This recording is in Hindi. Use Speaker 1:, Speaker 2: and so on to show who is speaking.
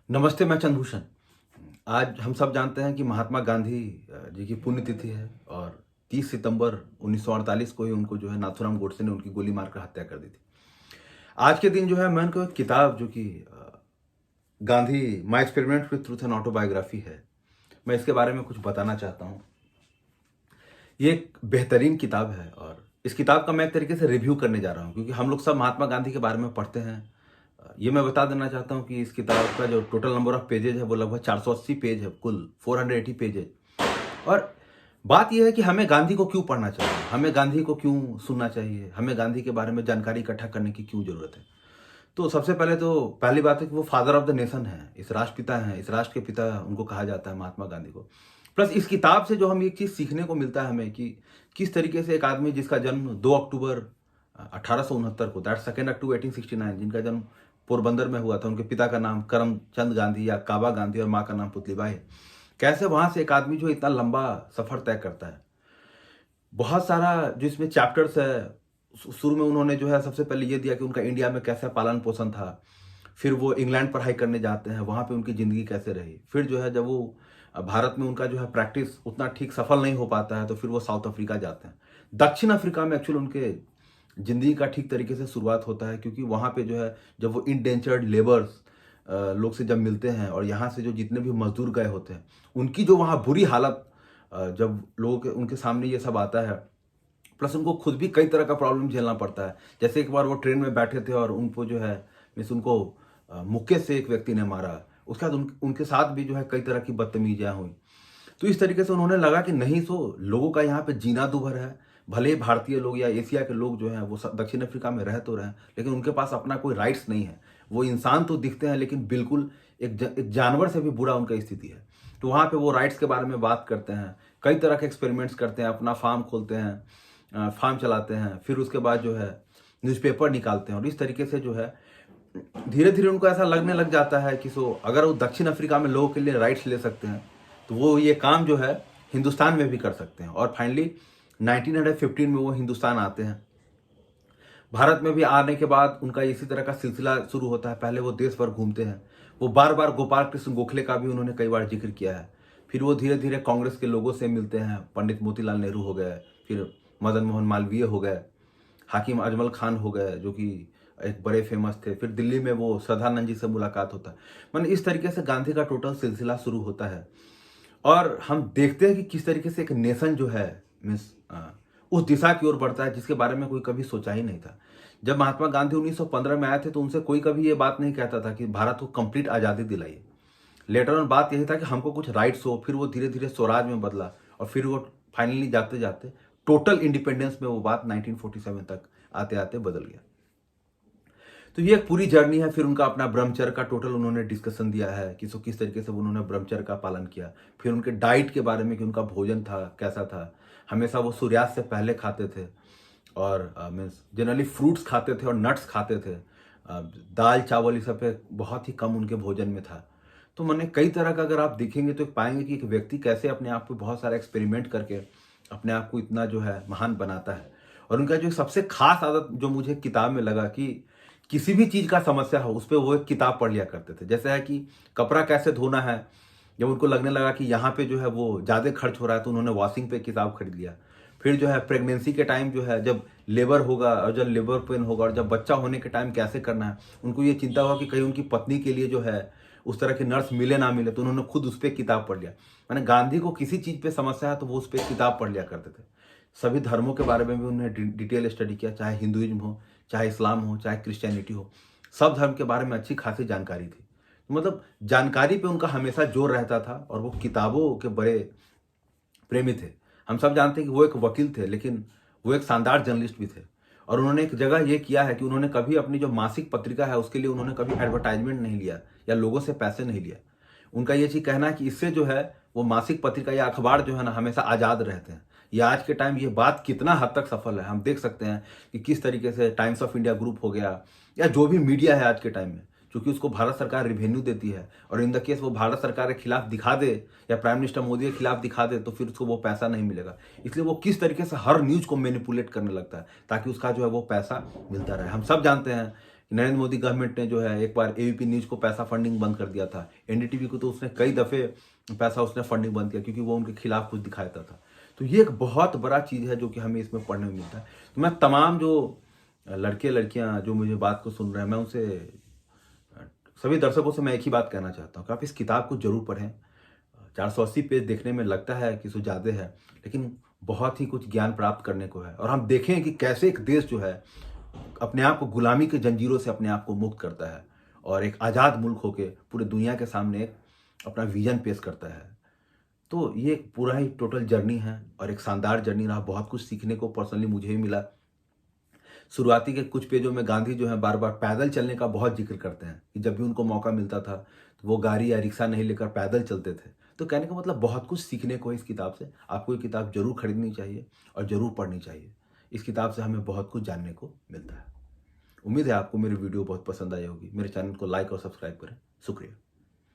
Speaker 1: नमस्ते, मैं चंद्रभूषण। आज हम सब जानते हैं कि महात्मा गांधी जी की पुण्यतिथि है और 30 सितंबर 1948 को ही उनको जो है नाथूराम गोडसे ने उनकी गोली मारकर हत्या कर दी थी। आज के दिन जो है मैं उनको एक किताब जो कि Gandhi my experiment with truth and autobiography है, मैं इसके बारे में कुछ बताना चाहता हूँ। ये एक बेहतरीन किताब है और इस किताब का मैं एक तरीके से रिव्यू करने जा रहा हूँ क्योंकि हम लोग सब महात्मा गांधी के बारे में पढ़ते हैं। ये मैं बता देना चाहता हूँ कि इस किताब का जो टोटल नंबर ऑफ पेजेज है वो लगभग 480 पेज है, कुल 480 पेजेज। और बात यह है कि हमें गांधी को क्यों पढ़ना चाहिए, हमें गांधी को क्यों सुनना चाहिए, हमें गांधी के बारे में जानकारी इकट्ठा करने की क्यों जरूरत है। तो सबसे पहले तो पहली बात है कि वो फादर ऑफ द नेशन है, इस राष्ट्रपिता हैं, इस राष्ट्र के पिता उनको कहा जाता है महात्मा गांधी को। प्लस इस किताब से जो हम एक चीज सीखने को मिलता है हमें कि किस तरीके से एक आदमी जिसका जन्म 2 अक्टूबर 1869 को, दैट 2 अक्टूबर 1869, जिनका जन्म पोरबंदर में हुआ था, उनके पिता का नाम करमचंद गांधी या काबा गांधी और माँ का नाम पुतलीबाई है। कैसे वहां से एक आदमी जो इतना लंबा सफर तय करता है। बहुत सारा जो इसमें चैप्टर्स है, शुरू में उन्होंने जो है सबसे पहले ये दिया कि उनका इंडिया में कैसा पालन पोषण था। फिर वो इंग्लैंड पढ़ाई करने जाते हैं, वहाँ पे उनकी ज़िंदगी कैसे रही। फिर जो है जब वो भारत में उनका जो है प्रैक्टिस उतना ठीक सफल नहीं हो पाता है तो फिर वो साउथ अफ्रीका जाते हैं। दक्षिण अफ्रीका में एक्चुअली उनके ज़िंदगी का ठीक तरीके से शुरुआत होता है क्योंकि वहाँ पे जो है जब वो इंडेंचर्ड लेबर्स लोग से जब मिलते हैं और यहाँ से जो जितने भी मजदूर गए होते हैं उनकी जो वहाँ बुरी हालत, जब लोगों के उनके सामने ये सब आता है, प्लस उनको खुद भी कई तरह का प्रॉब्लम झेलना पड़ता है। जैसे एक बार वो ट्रेन में बैठे थे और उनको जो है मीन्स उनको मुक्के से एक व्यक्ति ने मारा। उसके बाद उनके साथ भी जो है कई तरह की बदतमीजियाँ हुई। तो इस तरीके से उन्होंने लगा कि नहीं, सो लोगों का यहाँ पे जीना दूभर है। भले ही भारतीय लोग या एशिया के लोग जो हैं वो दक्षिण अफ्रीका में रह तो रहे हैं, लेकिन उनके पास अपना कोई राइट्स नहीं है। वो इंसान तो दिखते हैं लेकिन बिल्कुल एक जानवर से भी बुरा उनका स्थिति है। तो वहाँ पे वो राइट्स के बारे में बात करते हैं, कई तरह के एक्सपेरिमेंट्स करते हैं, अपना फार्म खोलते हैं, फार्म चलाते हैं, फिर उसके बाद जो है न्यूज़पेपर निकालते हैं और इस तरीके से जो है धीरे धीरे उनको ऐसा लगने लग जाता है कि अगर वो दक्षिण अफ्रीका में लोगों के लिए राइट्स ले सकते हैं तो वो ये काम जो है हिंदुस्तान में भी कर सकते हैं। और फाइनली 1915 में वो हिंदुस्तान आते हैं। भारत में भी आने के बाद उनका इसी तरह का सिलसिला शुरू होता है। पहले वो देश भर घूमते हैं, वो बार बार गोपाल कृष्ण गोखले का भी उन्होंने कई बार जिक्र किया है। फिर वो धीरे धीरे कांग्रेस के लोगों से मिलते हैं, पंडित मोतीलाल नेहरू हो गए, फिर मदन मोहन मालवीय हो गए, हाकिम अजमल खान हो गए जो कि एक बड़े फेमस थे। फिर दिल्ली में वो श्रद्धानंद जी से मुलाकात होता है। मैंने इस तरीके से गांधी का टोटल सिलसिला शुरू होता है और हम देखते हैं कि किस तरीके से एक नेशन जो है मीन्स उस दिशा की ओर बढ़ता है जिसके बारे में कोई कभी सोचा ही नहीं था। जब महात्मा गांधी 1915 में आए थे तो उनसे कोई कभी ये बात नहीं कहता था कि भारत को कंप्लीट आज़ादी दिलाइए। लेटर ऑन बात यही था कि हमको कुछ राइट्स हो। फिर वो धीरे धीरे स्वराज में बदला और फिर वो फाइनली जाते जाते टोटल इंडिपेंडेंस में वो बात 1947 तक आते आते बदल गया। तो ये एक पूरी जर्नी है। फिर उनका अपना ब्रह्मचर्य का टोटल उन्होंने डिस्कशन दिया है कि किस तरीके से उन्होंने ब्रह्मचर्य का पालन किया। फिर उनके डाइट के बारे में कि उनका भोजन था कैसा था। हमेशा वो सूर्यास्त से पहले खाते थे और मीन्स जनरली फ्रूट्स खाते थे और नट्स खाते थे। दाल चावल ये सब पे बहुत ही कम उनके भोजन में था। तो मैंने कई तरह का अगर आप देखेंगे तो पाएंगे कि एक व्यक्ति कैसे अपने आप पे बहुत सारा एक्सपेरिमेंट करके अपने आप को इतना जो है महान बनाता है। और उनका जो सबसे खास आदत जो मुझे किताब में लगा कि किसी भी चीज़ का समस्या हो उस पर वो एक किताब पढ़ लिया करते थे। जैसे है कि कपड़ा कैसे धोना है, जब उनको लगने लगा कि यहाँ पे जो है वो ज़्यादा खर्च हो रहा है तो उन्होंने वॉशिंग पे किताब खरीद लिया। फिर जो है प्रेगनेंसी के टाइम जो है जब लेबर होगा और जब लेबर पेन होगा और जब बच्चा होने के टाइम कैसे करना है, उनको ये चिंता हुआ कि कहीं उनकी पत्नी के लिए जो है उस तरह की नर्स मिले ना मिले, तो उन्होंने खुद उस पर किताब पढ़ लिया। मैंने गांधी को किसी चीज़ पे समस्या है तो वो उस पर किताब पढ़ लिया करते थे। सभी धर्मों के बारे में भी उन्होंने डिटेल स्टडी किया, चाहे हिंदुइज्म हो, चाहे इस्लाम हो, चाहे क्रिश्चियनिटी हो। सब धर्म के बारे में अच्छी खासी जानकारी थी। मतलब जानकारी पे उनका हमेशा जोर रहता था और वो किताबों के बड़े प्रेमी थे। हम सब जानते हैं कि वो एक वकील थे लेकिन वो एक शानदार जर्नलिस्ट भी थे। और उन्होंने एक जगह ये किया है कि उन्होंने कभी अपनी जो मासिक पत्रिका है उसके लिए उन्होंने कभी एडवर्टाइजमेंट नहीं लिया या लोगों से पैसे नहीं लिया। उनका ये चीज़ कहना है कि इससे जो है वो मासिक पत्रिका या अखबार जो है ना हमेशा आज़ाद रहते हैं। ये आज के टाइम ये बात कितना हद तक सफल है हम देख सकते हैं कि किस तरीके से टाइम्स ऑफ इंडिया ग्रुप हो गया या जो भी मीडिया है आज के टाइम में, क्योंकि उसको भारत सरकार रिवेन्यू देती है और इन द केस वो भारत सरकार के खिलाफ दिखा दे या प्राइम मिनिस्टर मोदी के खिलाफ दिखा दे तो फिर उसको वो पैसा नहीं मिलेगा। इसलिए वो किस तरीके से हर न्यूज़ को मैनिपुलेट करने लगता है ताकि उसका जो है वो पैसा मिलता रहे। हम सब जानते हैं कि नरेंद्र मोदी गवर्नमेंट ने जो है एक बार एबीपी न्यूज़ को पैसा फंडिंग बंद कर दिया था, एनडीटीवी को तो उसने कई दफ़े पैसा उसने फंडिंग बंद किया क्योंकि वो उनके खिलाफ कुछ दिखाता था। तो ये एक बहुत बड़ा चीज़ है जो कि हमें इसमें पढ़ने में मिलता है। तो मैं तमाम जो लड़के लड़कियां जो मुझे बात को सुन रहे हैं, मैं उनसे सभी दर्शकों से मैं एक ही बात कहना चाहता हूँ कि आप इस किताब को जरूर पढ़ें। 480 पेज देखने में लगता है कि सो ज़्यादा है, लेकिन बहुत ही कुछ ज्ञान प्राप्त करने को है। और हम देखें कि कैसे एक देश जो है अपने आप को गुलामी के जंजीरों से अपने आप को मुक्त करता है और एक आज़ाद मुल्क होकर पूरे दुनिया के सामने एक अपना विजन पेश करता है। तो ये एक पूरा ही टोटल जर्नी है और एक शानदार जर्नी रहा। बहुत कुछ सीखने को पर्सनली मुझे भी मिला। शुरुआती के कुछ पेजों में गांधी जो है बार बार पैदल चलने का बहुत जिक्र करते हैं कि जब भी उनको मौका मिलता था तो वो गाड़ी या रिक्शा नहीं लेकर पैदल चलते थे। तो कहने का मतलब बहुत कुछ सीखने को है इस किताब से। आपको ये किताब जरूर खरीदनी चाहिए और जरूर पढ़नी चाहिए। इस किताब से हमें बहुत कुछ जानने को मिलता है। उम्मीद है आपको मेरी वीडियो बहुत पसंद आई होगी। मेरे चैनल को लाइक और सब्सक्राइब करें। शुक्रिया।